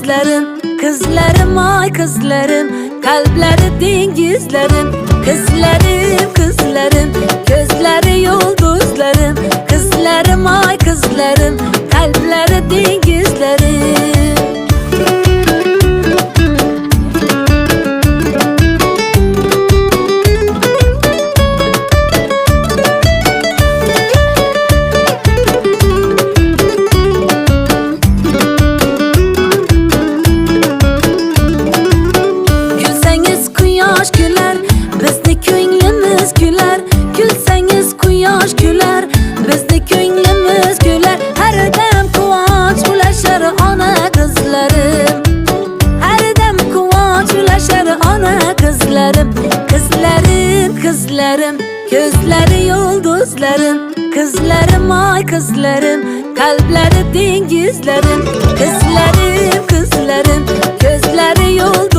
yulduzlarım. Kızlarım ay kızlarım, kalpleri dengizlerim. Kızlarım kızlarım, gözleri yulduzlarım. Kızlarım ay kızlarım, kalpleri dengizlerim. Bizni ko'nglimiz kular, kulsangiz quyosh kular. Bizni ko'nglimiz kular, har dam quvonch ulashar ona qizlarim. Har dam quvonch ulashar ona qizlarim. Qizlarim qizlarim, ko'zlari yulduzlarim. Qizlarim ay qizlarim, qalblari dengizlarim. Qizlarim qizlarim, ko'zlari yulduzlarim.